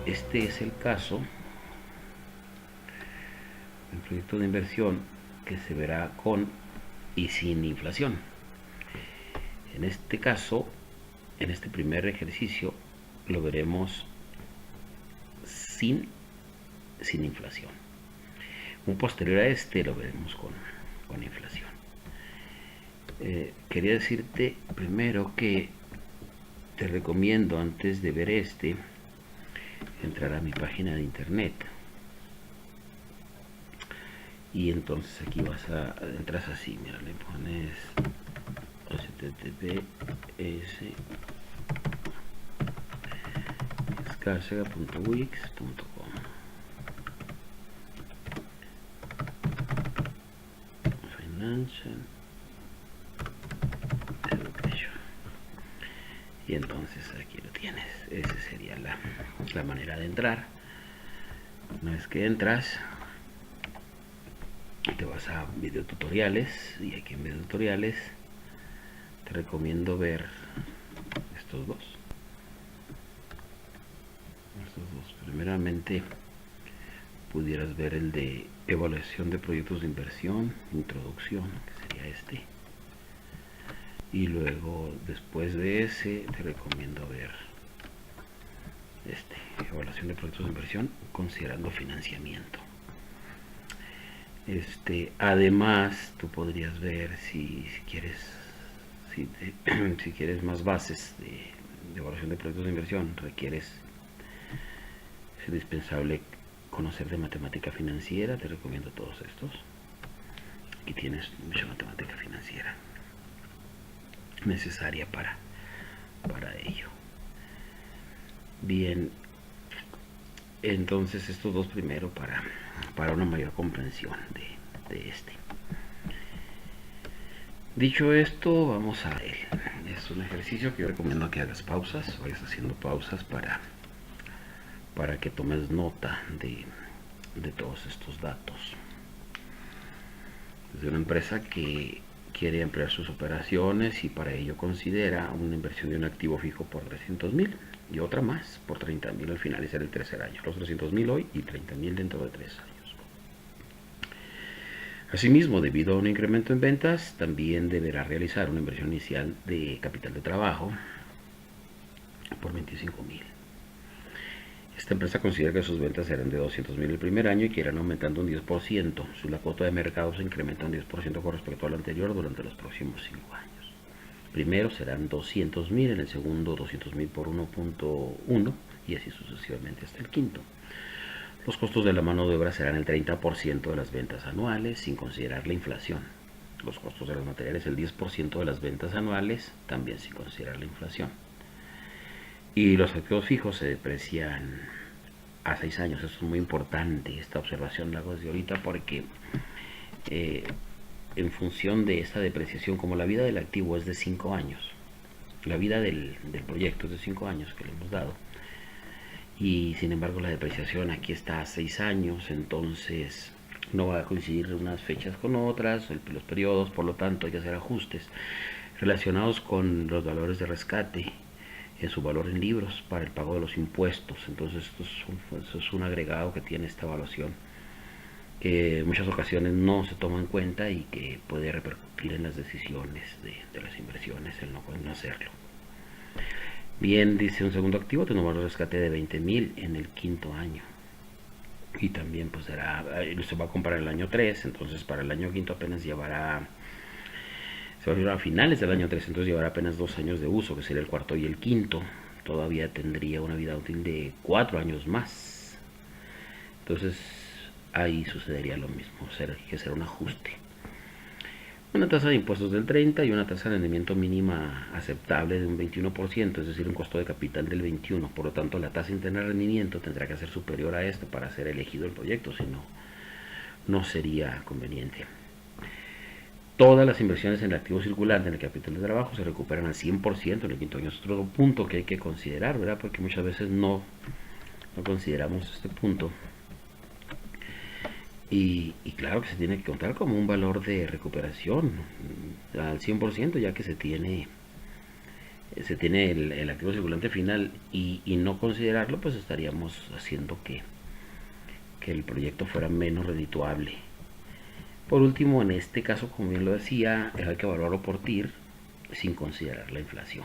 Este es el caso del proyecto de inversión que se verá con y sin inflación. En este caso, en este primer ejercicio, lo veremos sin inflación. Un posterior a este lo veremos con inflación. Quería decirte primero que te recomiendo, antes de ver este, entrar a mi página de internet. Y entonces aquí entras así, mira, le pones https escárcega.wix.com Financial Education. Y entonces aquí lo tienes. Esa sería la manera de entrar. Una vez que entras, te vas a videotutoriales, y aquí en videotutoriales te recomiendo ver estos dos. Primeramente, pudieras ver el de evaluación de proyectos de inversión, introducción, que sería este. Y luego, después de ese, te recomiendo ver este, evaluación de proyectos de inversión considerando financiamiento. Además, tú podrías ver si quieres más bases de evaluación de proyectos de inversión, es indispensable conocer de matemática financiera. Te recomiendo todos estos. Aquí tienes mucha matemática financiera necesaria para ello. Bien, entonces estos dos primero para una mayor comprensión de este. Dicho esto, vamos a él. Es un ejercicio que yo recomiendo que hagas pausas, vayas haciendo pausas para que tomes nota de todos estos datos. Es de una empresa que quiere ampliar sus operaciones y para ello considera una inversión de un activo fijo por 300,000 y otra más por 30,000 al finalizar el tercer año. Los 300,000 hoy y 30,000 dentro de 3 años. Asimismo, debido a un incremento en ventas, también deberá realizar una inversión inicial de capital de trabajo por 25,000. Esta empresa considera que sus ventas serán de 200,000 el primer año y que irán aumentando un 10%. La cuota de mercado se incrementa un 10% con respecto al anterior durante los próximos 5 años. Primero serán 200,000, en el segundo 200,000 por 1.1 y así sucesivamente hasta el quinto. Los costos de la mano de obra serán el 30% de las ventas anuales, sin considerar la inflación. Los costos de los materiales el 10% de las ventas anuales, también sin considerar la inflación. Y los activos fijos se deprecian a 6 años. Esto es muy importante. Esta observación la hago desde ahorita porque en función de esta depreciación, como la vida del activo es de 5 años, la vida del proyecto es de 5 años que le hemos dado, y sin embargo la depreciación aquí está a 6 años, entonces no va a coincidir unas fechas con otras, los periodos, por lo tanto hay que hacer ajustes relacionados con los valores de rescate en su valor en libros para el pago de los impuestos. Entonces esto es un agregado que tiene esta evaluación, que en muchas ocasiones no se toma en cuenta y que puede repercutir en las decisiones de las inversiones, el no hacerlo. Bien, dice un segundo activo, tiene un valor de rescate de 20,000 en el quinto año. Y también pues se va a comprar el año 3, entonces para el año quinto apenas se va a llevar a finales del año 3, entonces llevará apenas 2 años de uso, que sería el cuarto y el quinto. Todavía tendría una vida útil de 4 años más. Entonces ahí sucedería lo mismo, hay que hacer un ajuste. Una tasa de impuestos del 30% y una tasa de rendimiento mínima aceptable de un 21%, es decir, un costo de capital del 21%. Por lo tanto, la tasa interna de rendimiento tendrá que ser superior a esto para ser elegido el proyecto, si no, no sería conveniente. Todas las inversiones en el activo circulante, en el capital de trabajo, se recuperan al 100% en el quinto año. Es otro punto que hay que considerar, ¿verdad? Porque muchas veces no consideramos este punto. Y claro que se tiene que contar como un valor de recuperación al 100%, ya que se tiene se tiene el activo circulante final y no considerarlo, pues estaríamos haciendo que el proyecto fuera menos redituable. Por último, en este caso, como bien lo decía, hay que evaluarlo por TIR sin considerar la inflación.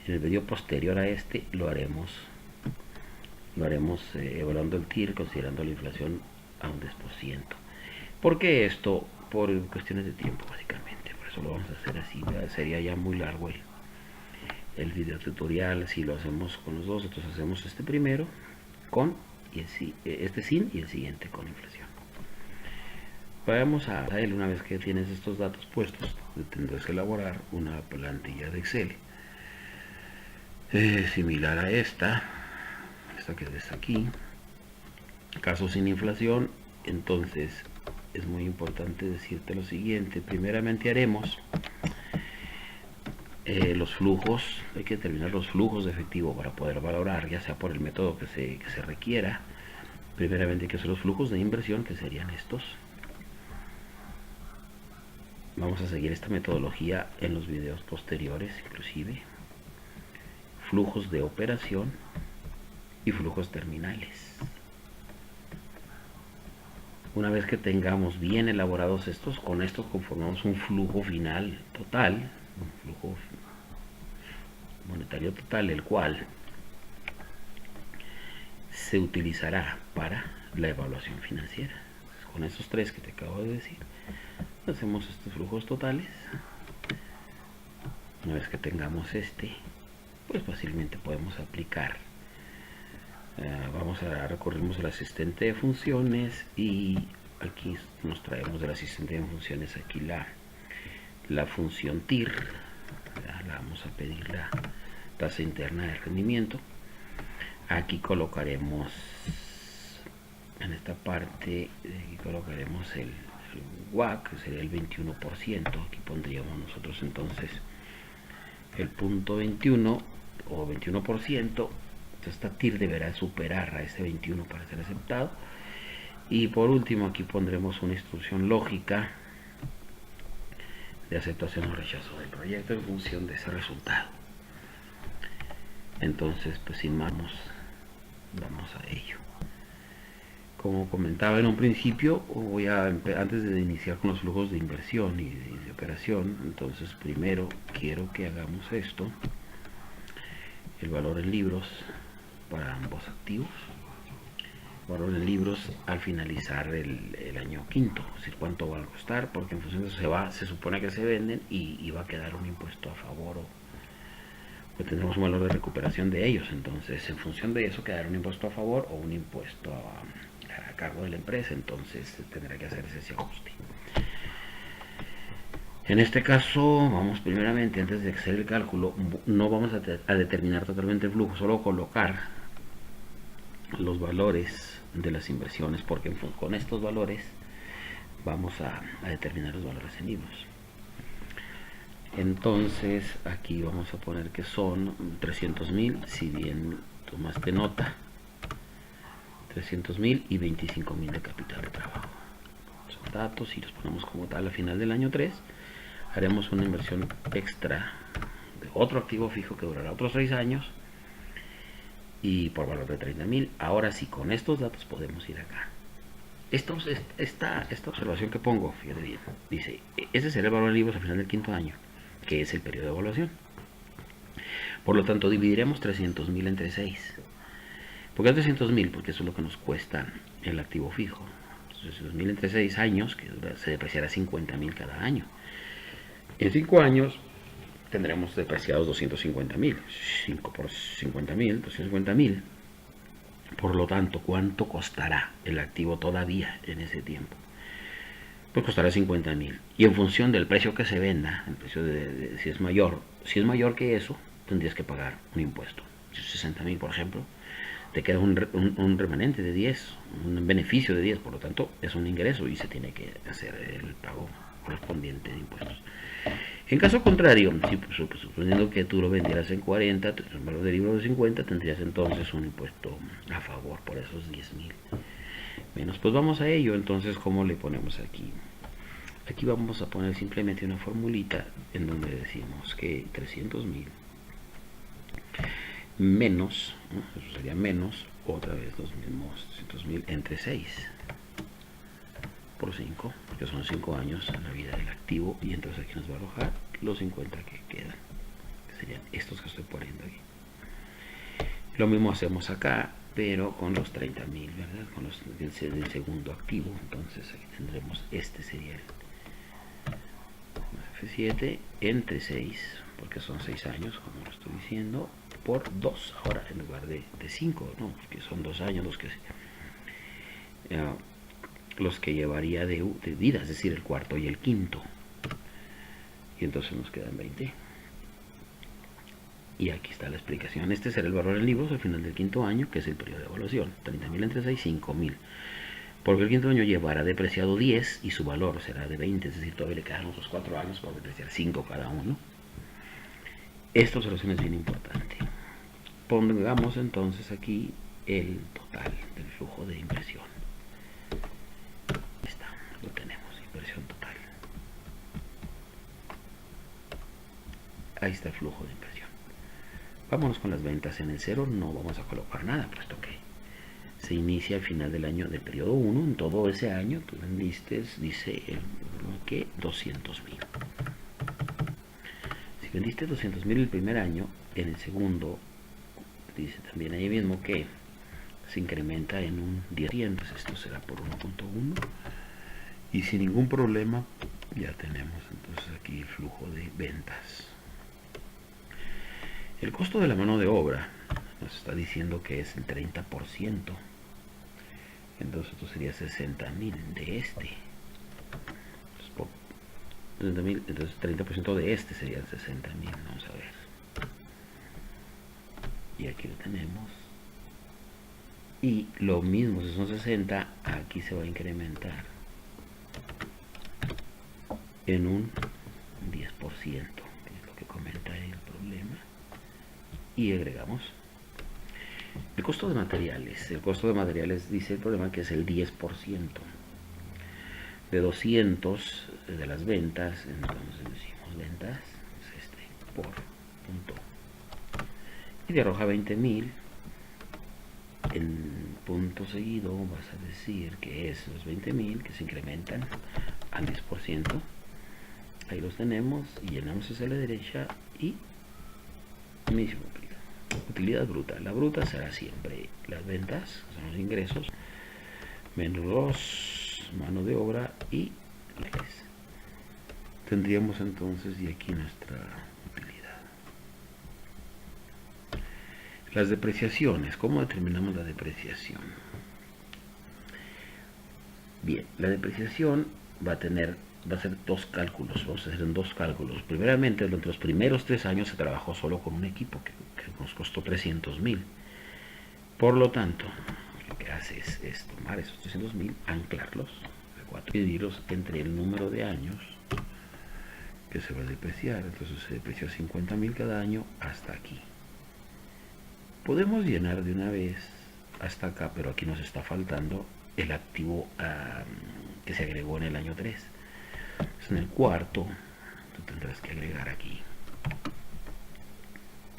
En el video posterior a este lo haremos evaluando el TIR considerando la inflación a un 10%. ¿Por qué esto? Por cuestiones de tiempo, básicamente. Por eso lo vamos a hacer así. Sería ya muy largo el video tutorial si lo hacemos con los dos. Entonces hacemos este primero con este sin y el siguiente con inflación. Vamos a él. Una vez que tienes estos datos puestos, tendrás que elaborar una plantilla de Excel similar a esta que ves aquí. Caso sin inflación. Entonces es muy importante decirte lo siguiente. Primeramente haremos los flujos. Hay que determinar los flujos de efectivo para poder valorar, ya sea por el método que se requiera. Primeramente hay que hacer los flujos de inversión, que serían estos. Vamos a seguir esta metodología en los videos posteriores, inclusive. Flujos de operación y flujos terminales. Una vez que tengamos bien elaborados estos, con estos conformamos un flujo final total, un flujo monetario total, el cual se utilizará para la evaluación financiera. Entonces, con estos tres que te acabo de decir, hacemos estos flujos totales. Una vez que tengamos pues fácilmente podemos aplicar. Recurrimos al asistente de funciones y aquí nos traemos del asistente de funciones aquí la función TIR. La vamos a pedir la tasa interna de rendimiento. Aquí colocaremos en esta parte, aquí colocaremos el WACC, que sería el 21%. Aquí pondríamos nosotros entonces el punto 21 o 21%. Esta TIR deberá superar a ese 21 para ser aceptado. Y por último aquí pondremos una instrucción lógica de aceptación o rechazo del proyecto en función de ese resultado. Entonces, pues sin más, vamos a ello. Como comentaba en un principio, antes de iniciar con los flujos de inversión y de operación, entonces primero quiero que hagamos esto, el valor en libros para ambos activos, valor en libros al finalizar el año quinto, es decir, cuánto va a costar, porque en función de eso se supone que se venden y va a quedar un impuesto a favor o tendremos un valor de recuperación de ellos. Entonces, en función de eso quedará un impuesto a favor o un impuesto a cargo de la empresa. Entonces tendrá que hacerse ese ajuste. En este caso, vamos primeramente, antes de hacer el cálculo, no vamos a determinar totalmente el flujo, solo colocar los valores de las inversiones, porque con estos valores vamos a determinar los valores en libros. Entonces aquí vamos a poner que son 300.000, si bien tomaste nota, 300.000 y 25.000 de capital de trabajo. Son datos y los ponemos como tal. A final del año 3 haremos una inversión extra de otro activo fijo que durará otros 6 años y por valor de 30.000. Ahora sí, con estos datos podemos ir acá. Esta observación que pongo, fíjate bien, dice, ese será el valor de libros al final del quinto año, que es el periodo de evaluación. Por lo tanto, dividiremos 300.000 entre 6. ¿Por qué 300.000? Porque eso es lo que nos cuesta el activo fijo. 300.000 entre 6 años, que se depreciará 50.000 cada año. En 5 años tendremos depreciados 250.000. 5 por 50.000, 250.000. Por lo tanto, ¿cuánto costará el activo todavía en ese tiempo? Pues costará 50.000. Y en función del precio que se venda, el precio si es mayor que eso, tendrías que pagar un impuesto. 60.000, por ejemplo, te queda un remanente de 10, un beneficio de 10, por lo tanto es un ingreso y se tiene que hacer el pago correspondiente de impuestos. En caso contrario, suponiendo que tú lo vendieras en 40, el valor del libro de 50, tendrías entonces un impuesto a favor por esos 10.000 menos. Pues vamos a ello. Entonces, ¿cómo le ponemos aquí? Aquí vamos a poner simplemente una formulita en donde decimos que 300.000 menos, ¿no? Eso sería menos, otra vez los mismos 200.000 entre 6 por 5, que son 5 años en la vida del activo, y entonces aquí nos va a arrojar los 50 que quedan, que serían estos que estoy poniendo aquí. Lo mismo hacemos acá, pero con los 30.000, ¿verdad? Con los del segundo activo. Entonces aquí tendremos, este sería el F7 entre 6, porque son 6 años, como lo estoy diciendo, por 2 ahora en lugar de 5, ¿no? Porque son 2 años los que llevaría de vida, es decir, el cuarto y el quinto. Y entonces nos quedan 20. Y aquí está la explicación. Este será el valor en libros al final del quinto año, que es el periodo de evaluación. 30.000 entre 6, 5.000. Porque el quinto año llevará depreciado 10 y su valor será de 20, es decir, todavía le quedan otros 4 años por depreciar 5 cada uno. Esta observación es bien importante. Pongamos entonces aquí el total del flujo de inversión. Ahí está, lo tenemos, inversión total. Ahí está el flujo de inversión. Vámonos con las ventas. En el 0 no vamos a colocar nada, puesto que se inicia al final del año del periodo 1. En todo ese año tú vendiste, dice que 200.000. Si vendiste 200.000 el primer año, en el segundo dice también ahí mismo que se incrementa en un 10%. Esto será por 1.1 y sin ningún problema ya tenemos entonces aquí el flujo de ventas. El costo de la mano de obra nos está diciendo que es el 30%. Entonces esto sería 60.000 de este. Entonces, por 30.000, entonces 30% de este serían 60.000. Vamos a ver. Y aquí lo tenemos. Y lo mismo, si son 60, aquí se va a incrementar en un 10%, que es lo que comenta ahí el problema. Y agregamos el costo de materiales. El costo de materiales dice el problema que es el 10% de 200 de las ventas. Entonces decimos ventas es este por punto y te arroja 20.000. En punto seguido vas a decir que es los 20.000 que se incrementan al 10%. Ahí los tenemos y llenamos hacia la derecha y mismo aplica. Utilidad bruta. La bruta será siempre las ventas, que son los ingresos, menos los mano de obra y les. Tendríamos entonces y aquí nuestra utilidad. Las depreciaciones. ¿Cómo determinamos la depreciación? Bien, la depreciación va a ser dos cálculos. Vamos a hacer en dos cálculos. Primeramente, durante los primeros 3 años se trabajó solo con un equipo que nos costó 300.000. Por lo tanto, lo que hace es tomar esos 300.000, anclarlos, dividirlos entre el número de años que se va a depreciar. Entonces se deprecia 50.000 cada año hasta aquí. Podemos llenar de una vez hasta acá, pero aquí nos está faltando el activo que se agregó en el año 3. En el cuarto tú tendrás que agregar aquí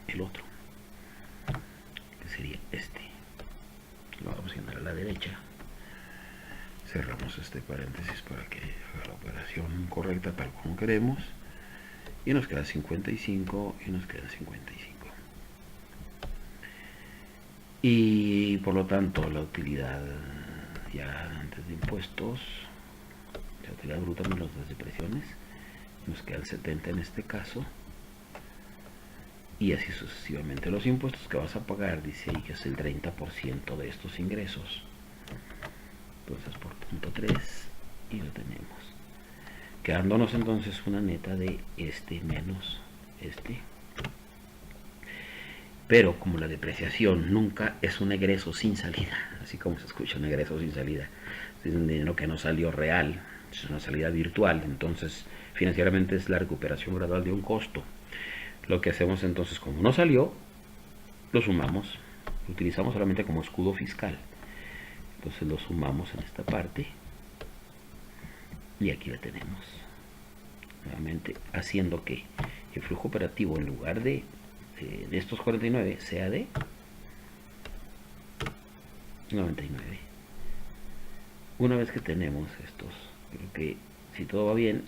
el otro, que sería este. Lo vamos a llenar a la derecha. Cerramos este paréntesis para que haga la operación correcta tal como queremos. Y nos queda 55 y nos queda 55. Y por lo tanto la utilidad ya antes de impuestos, la utilidad bruta menos las depresiones, nos quedan 70 en este caso. Y así sucesivamente. Los impuestos que vas a pagar, dice ahí que es el 30% de estos ingresos. Entonces por punto 3 y lo tenemos. Quedándonos entonces una neta de este menos este. Pero como la depreciación nunca es un egreso sin salida, así como se escucha un egreso sin salida, es un dinero que no salió real, es una salida virtual, entonces financieramente es la recuperación gradual de un costo. Lo que hacemos entonces, como no salió, lo sumamos, lo utilizamos solamente como escudo fiscal. Entonces lo sumamos en esta parte y aquí la tenemos. Nuevamente haciendo que el flujo operativo, en lugar de de estos 49 sea de 99. Una vez que tenemos estos, creo que si todo va bien,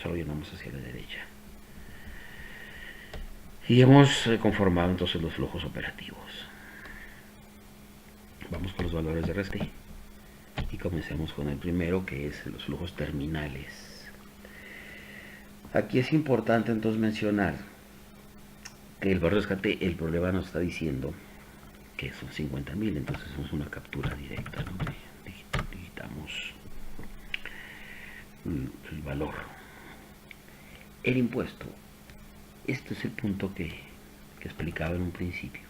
solo llenamos hacia la derecha. Y hemos conformado entonces los flujos operativos. Vamos con los valores de rescate y comencemos con el primero, que es los flujos terminales. Aquí es importante entonces mencionar que el valor de rescate, el problema nos está diciendo que son 50.000, entonces hacemos una captura directa, ¿no? Digitamos el valor. El impuesto, este es el punto que explicaba en un principio.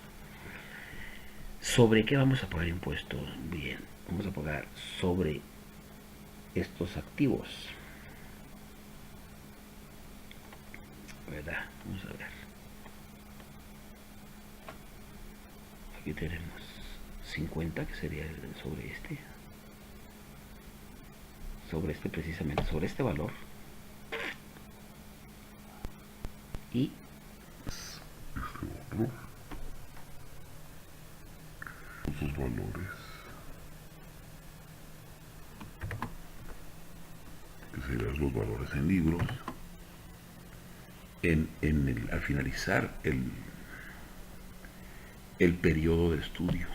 ¿Sobre qué vamos a pagar impuestos? Bien, vamos a pagar sobre estos activos, ¿verdad? Vamos a ver. Aquí tenemos 50, que sería sobre este precisamente, sobre este valor. Y este otro, esos valores, que serían los valores en libros, al finalizar el periodo de estudio.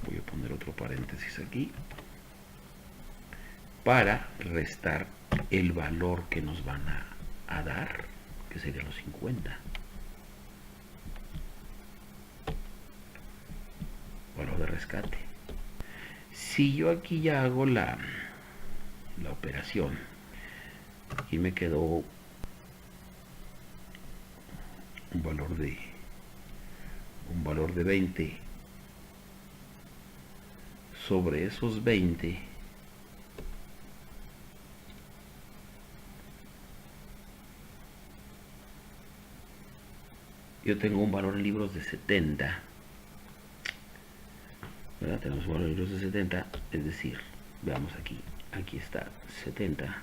Voy a poner otro paréntesis aquí para restar el valor que nos van a dar, que serían los 50. Valor de rescate. Si yo aquí ya hago la operación y me quedó un valor de 20, sobre esos 20 yo tengo un valor en libros de 70, ¿verdad? Tenemos un valor en libros de 70, es decir, veamos aquí está 70,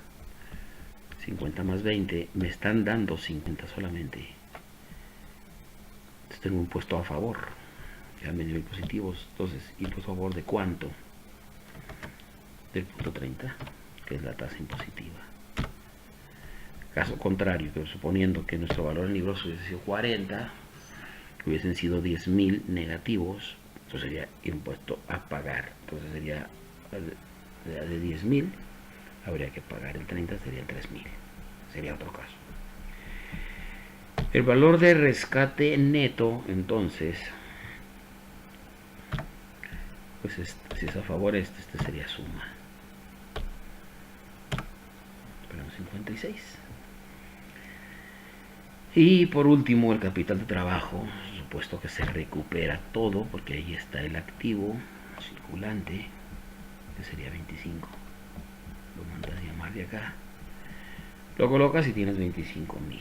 50 más 20, me están dando 50 solamente. Entonces tengo un impuesto a favor, ya me dio positivos. Entonces, impuesto a favor de cuánto? Del punto 30, que es la tasa impositiva. Caso contrario, pero suponiendo que nuestro valor en libros hubiese sido 40, hubiesen sido 10.000 negativos, entonces sería impuesto a pagar. Entonces sería de 10.000, habría que pagar el 30, serían 3.000. Sería otro caso. El valor de rescate neto, entonces, pues si es a favor este sería suma. Esperamos 56. Y por último, el capital de trabajo, supuesto que se recupera todo, porque ahí está el activo circulante, que sería 25. Lo mandas a llamar de acá, lo colocas y tienes 25.000.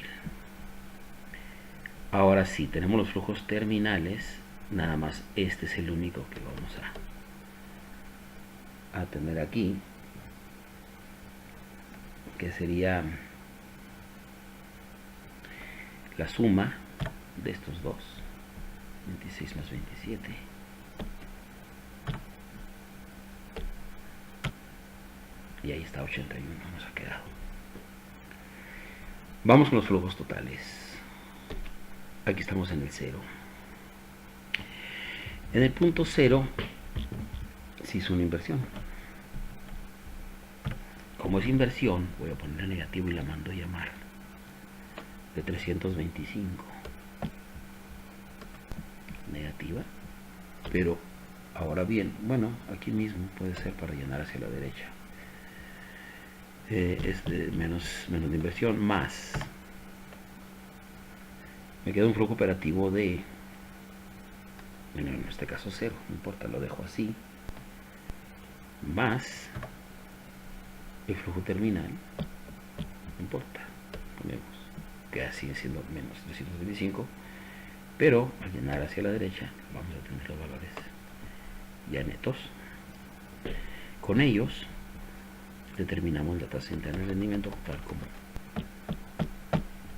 Ahora sí, tenemos los flujos terminales, nada más este es el único que vamos a tener aquí, que sería la suma de estos dos, 26 más 27. Y ahí está 81, nos ha quedado. Vamos con los flujos totales. Aquí estamos en el 0. En el punto 0 se hizo una inversión. Como es inversión, voy a poner negativo y la mando a llamar de 325. Negativa. Pero ahora bien, bueno, aquí mismo puede ser para rellenar hacia la derecha. Es de menos de inversión, más me queda un flujo operativo de, bueno, en este caso 0, no importa, lo dejo así, más el flujo terminal, no importa, ponemos que sigue siendo menos 325, pero al llenar hacia la derecha vamos a tener los valores ya netos. Con ellos determinamos la tasa interna de rendimiento tal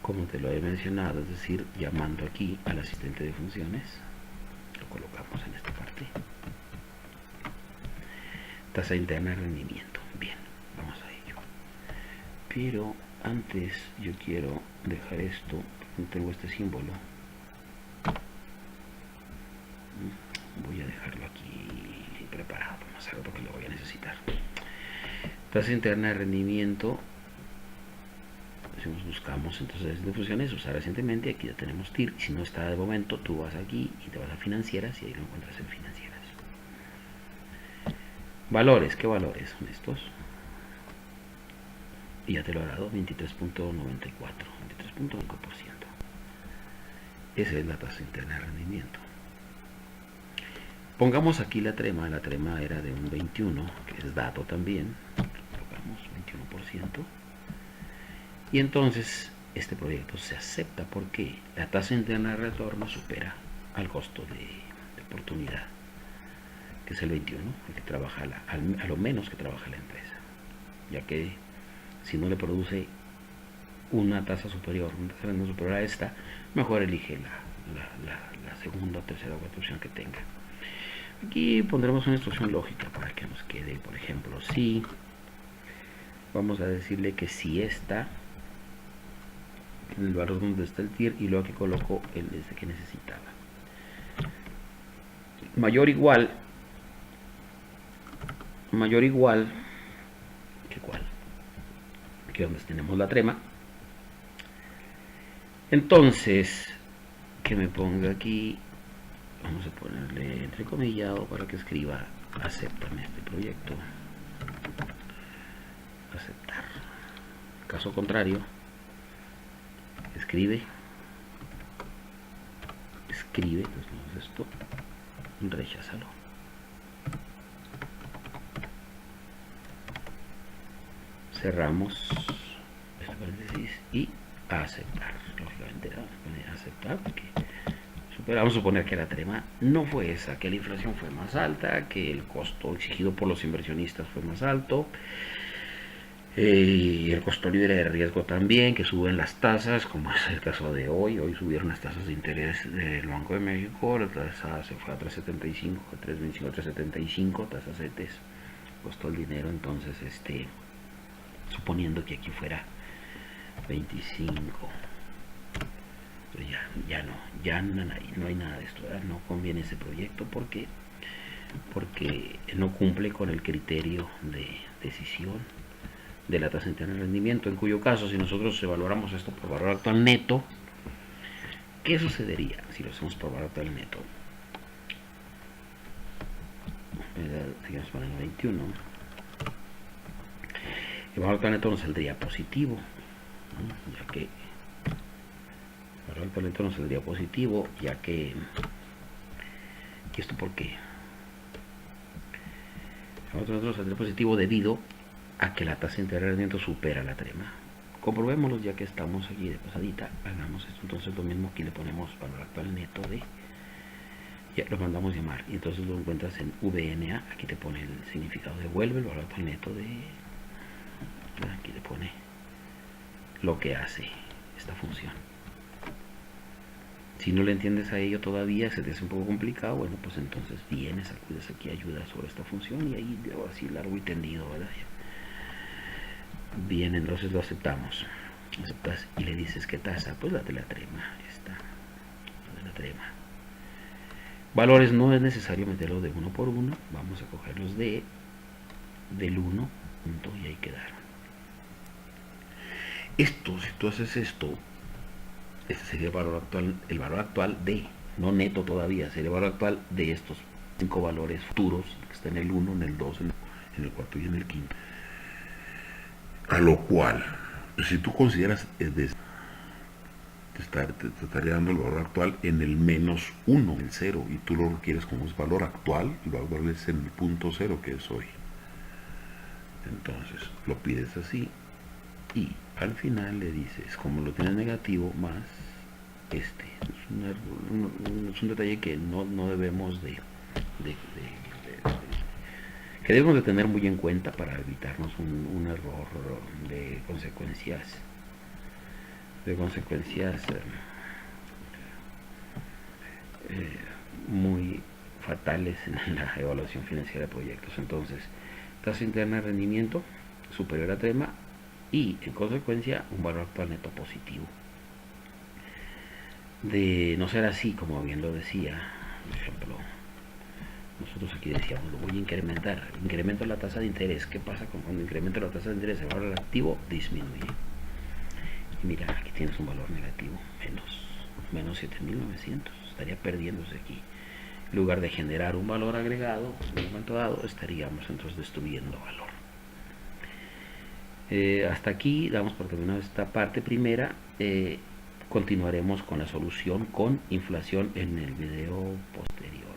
como te lo he mencionado, es decir, llamando aquí al asistente de funciones, lo colocamos en esta parte. Tasa interna de rendimiento. Bien, vamos a ello. Pero antes yo quiero dejar esto, tengo este símbolo. Voy a dejarlo aquí preparado, vamos a ver porque lo voy a necesitar. Tasa interna de rendimiento. Si nos buscamos entonces de funciones, usar recientemente, aquí ya tenemos TIR. Si no está de momento, tú vas aquí y te vas a financieras y ahí lo encuentras en financieras. Valores, ¿qué valores son estos? Y ya te lo ha dado 23.94, 23.5%. Esa es la tasa interna de rendimiento. Pongamos aquí la trema era de un 21, que es dato también, colocamos 21%, y entonces este proyecto se acepta porque la tasa interna de retorno supera al costo de oportunidad, que es el 21, el que trabaja a lo menos que trabaja la empresa, ya que si no le produce una tasa superior, a esta, mejor elige la segunda o tercera o cuarta opción que tenga. Aquí pondremos una instrucción lógica para que nos quede, por ejemplo, si vamos a decirle que si está en el valor donde está el TIR y luego aquí coloco el que necesitaba. Mayor igual que cuál, que donde tenemos la trema. Entonces, que me ponga aquí, vamos a ponerle entrecomillado para que escriba acéptame este proyecto, aceptar. Caso contrario, escribe, entonces esto, recházalo. Cerramos este paréntesis y aceptar. Lógicamente aceptar porque vamos a suponer que la trema no fue esa, que la inflación fue más alta, que el costo exigido por los inversionistas fue más alto, y el costo libre de riesgo también, que suben las tasas, como es el caso de hoy. Hoy subieron las tasas de interés del Banco de México, la tasa se fue a 3.75, 3.25, 3.75, tasas CETES, costó el dinero. Entonces, suponiendo que aquí fuera 25, pues ya no hay nada de esto, ¿verdad? No conviene ese proyecto porque no cumple con el criterio de decisión de la tasa interna de rendimiento, en cuyo caso, si nosotros evaluáramos esto por valor actual neto, ¿qué sucedería si lo hacemos por valor actual neto? Aquí nos ponen 21. El valor actual neto nos saldría positivo, ¿no? Ya que el valor actual neto nos saldría positivo, ya que ¿y esto por qué? El valor actual neto nos saldría positivo debido a que la tasa interna de rendimiento supera la trema. Comprobémoslo ya que estamos aquí de pasadita. Hagamos esto. Entonces lo mismo aquí le ponemos valor actual neto de, ya lo mandamos llamar y entonces lo encuentras en VNA. Aquí te pone el significado, devuelve el valor actual neto de, aquí le pone lo que hace esta función. Si no le entiendes a ello todavía, se te hace un poco complicado, bueno, pues entonces vienes, acudes aquí a ayuda sobre esta función y ahí así largo y tendido, ¿verdad? Bien, entonces lo aceptamos. Aceptas y le dices qué tasa, pues la de la trema, esta, la de la trema. Valores no es necesario meterlos de uno por uno, vamos a cogerlos del 1 punto y ahí quedaron. Esto, si tú haces esto, este sería el valor actual de, no neto todavía, sería el valor actual de estos 5 valores futuros, que están en el 1, en el 2, en el 4 y en el 5. A lo cual, si tú consideras te estaría dando el valor actual en el -1, en el 0, y tú lo requieres como es valor actual, y lo actual es en el punto 0 que es hoy. Entonces lo pides así y al final le dices, como lo tienes negativo, más es un detalle que no debemos que debemos de tener muy en cuenta para evitarnos un error de consecuencias de consecuencias muy fatales en la evaluación financiera de proyectos. Entonces, tasa interna de rendimiento superior a TEMA y en consecuencia un valor actual neto positivo. De no ser así, como bien lo decía, por ejemplo, nosotros aquí decíamos, lo voy a incrementar, incremento la tasa de interés. ¿Qué pasa cuando incremento la tasa de interés? El valor activo disminuye. Y mira, aquí tienes un valor negativo, menos 7.900, estaría perdiéndose aquí. En lugar de generar un valor agregado, en un momento dado estaríamos entonces destruyendo valor. Hasta aquí damos por terminado esta parte primera. Continuaremos con la solución con inflación en el video posterior.